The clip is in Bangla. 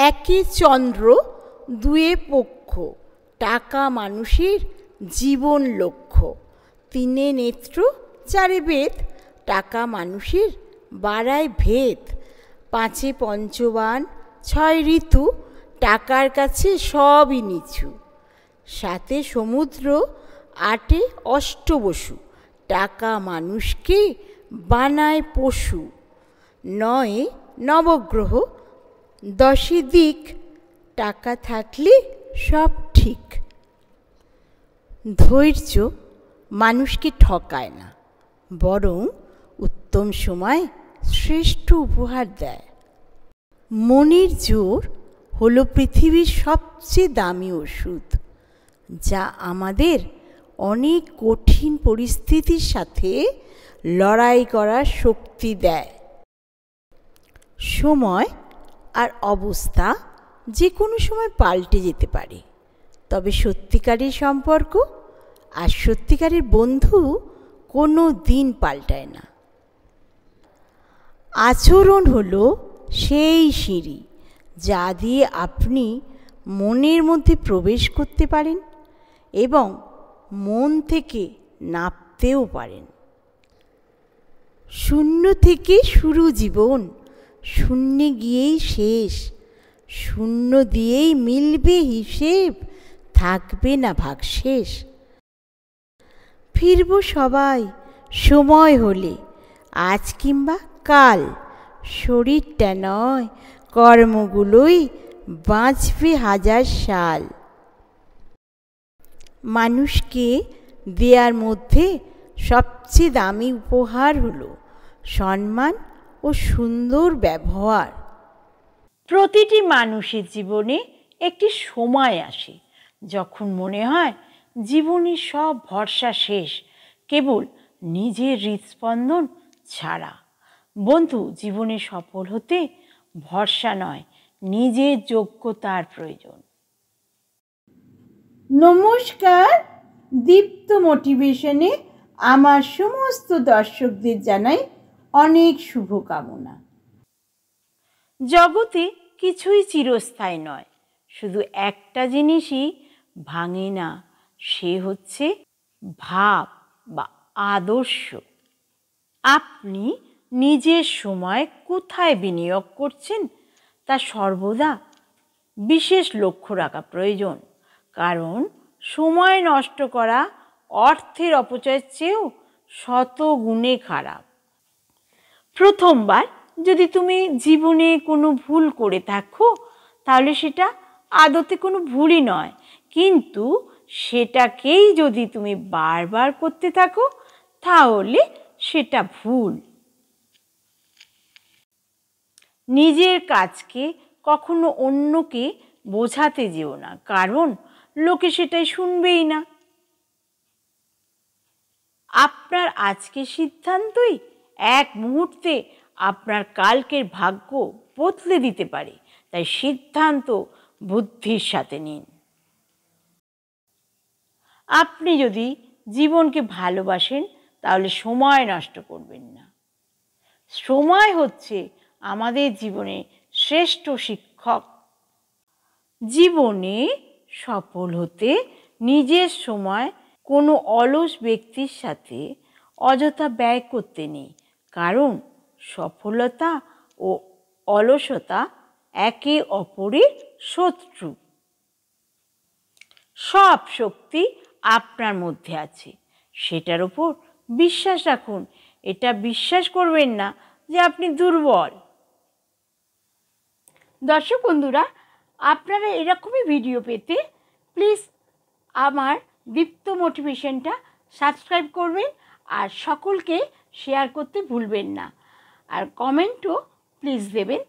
একে চন্দ্র দুয়ে পক্ষ, টাকা মানুষের জীবন লক্ষ্য। তিনে নেত্র চারে বেদ, টাকা মানুষের বাড়ায় ভেদ। পাঁচে পঞ্চবান ছয় ঋতু, টাকার কাছে সবই নিচু। সাতে সমুদ্র আটে অষ্টবসু, টাকা মানুষকে বানায় পশু। নয়ে নবগ্রহ দশে দিক, টাকা থাকলে সব ঠিক। ধৈর্য মানুষকে ঠকায় না, বরং উত্তম সময় শ্রেষ্ঠ উপহার দেয়। মনের জোর হলো পৃথিবীর সবচেয়ে দামি ওষুধ, যা আমাদের অনেক কঠিন পরিস্থিতির সাথে লড়াই করার শক্তি দেয়। সময় আর অবস্থা যে কোনো সময় পাল্টে যেতে পারে, তবে সত্যিকারের সম্পর্ক আর সত্যিকারের বন্ধু কোনো দিন পাল্টায় না। আচরণ হলো সেই সিঁড়ি যা দিয়ে আপনি মনের মধ্যে প্রবেশ করতে পারেন এবং মন থেকে নামতেও পারেন। শূন্য থেকে শুরু জীবন, শূন্যে গিয়েই শেষ। শূন্য দিয়েই মিলবে হিসেব, থাকবে না ভাগশেষ। ফিরব সবাই সময় হলে, আজ কিংবা কাল। শরীরটা নয়, কর্মগুলোই বাঁচবে হাজার সাল। মানুষকে দেয়ার মধ্যে সবচেয়ে দামি উপহার হলো সম্মান ও সুন্দর ব্যবহার। প্রতিটি মানুষের জীবনে একটি সময় আসে যখন মনে হয় জীবনের সব ভরসা শেষ, কেবল নিজের হৃদস্পন্দন ছাড়া। বন্ধু, জীবনে সফল হতে ভরসা নয়, নিজের যোগ্যতার প্রয়োজন। নমস্কার, দীপ্ত মোটিভেশনে আমার সমস্ত দর্শকদের জানাই অনেক শুভকামনা। জগতে কিছুই চিরস্থায়ী নয়, শুধু একটা জিনিসই ভাঙে না, সে হচ্ছে ভাব বা আদর্শ। আপনি নিজের সময় কোথায় বিনিয়োগ করছেন তা সর্বদা বিশেষ লক্ষ্য রাখা প্রয়োজন, কারণ সময় নষ্ট করা অর্থের অপচয়ের চেয়েও শত গুণে খারাপ। প্রথমবার যদি তুমি জীবনে কোনো ভুল করে থাকো, তাহলে সেটা আদতে কোনো ভুলই নয়, কিন্তু সেটাকেই যদি তুমি বারবার করতে থাকো, তাহলে সেটা ভুল। নিজের কাজকে কখনো অন্যকে বোঝাতে যেও না, কারণ লোকে সেটাই শুনবেই না। আপনার আজকের সিদ্ধান্তই এক মুহূর্তে আপনার কালকের ভাগ্য বদলে দিতে পারে, তাই সিদ্ধান্ত বুদ্ধির সাথে নিন। আপনি যদি জীবনকে ভালোবাসেন, তাহলে সময় নষ্ট করবেন না। সময় হচ্ছে আমাদের জীবনে শ্রেষ্ঠ শিক্ষক। জীবনে সফল হতে নিজের সময় কোনো অলস ব্যক্তির সাথে অযথা ব্যয় করতে নেই, কারণ সফলতা ও অলসতা একে অপরের শত্রু। সব শক্তি আপনার মধ্যে আছে, সেটার উপর বিশ্বাস রাখুন। এটা বিশ্বাস করবেন না যে আপনি দুর্বল। দর্শক বন্ধুরা, আপনারা এরকমই ভিডিও পেতে প্লিজ আমার দীপ্ত মোটিভেশনটা সাবস্ক্রাইব করবেন আর সকলকে শেয়ার করতে ভুলবেন না, আর কমেন্টও প্লিজ দেবেন।